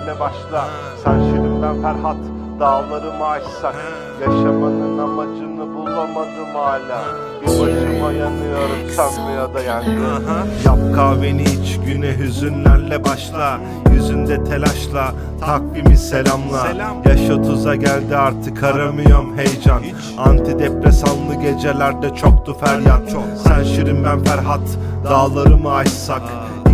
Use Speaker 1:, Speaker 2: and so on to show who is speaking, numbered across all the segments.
Speaker 1: hüzünlerle başla. Sen Şirin ben Ferhat, dağları mı aşsak? Yaşamanın amacını bulamadım hala. Bir başıma yanıyorum, sanmıyor da yangın. Yap kahveni iç, güne hüzünlerle başla. Yüzünde telaşla, takvimi selamla. Yaş 30'a geldi artık aramıyorum heyecan. Antidepresanlı gecelerde çoktu feryat. Sen Şirin ben Ferhat, dağları mı aşsak?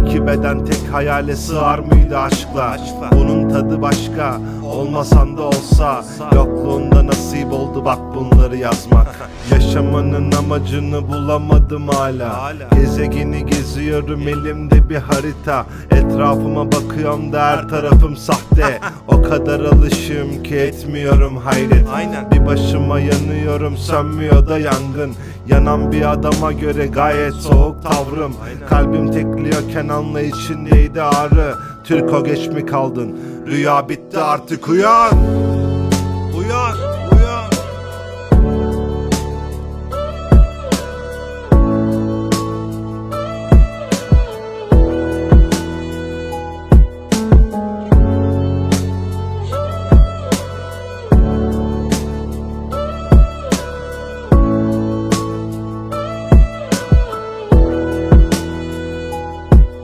Speaker 1: İki beden tek hayale sığar mıydı aşkla? Bunun tadı başka, olmasan da olsa. Yokluğunda nasip oldu bak bunları yazmak. Yaşamanın amacını bulamadım hala. Gezegeni geziyorum elimde bir harita. Etrafıma bakıyorum da her tarafım sahte. O kadar alışığım ki etmiyorum hayret. Bir başıma yanıyorum, sönmüyor da yangın. Yanan bir adama göre gayet soğuk tavrım. Kalbim tekliyorken anla içindeydi ağrı. Türko geç mi kaldın? Rüya bitti artık uyan.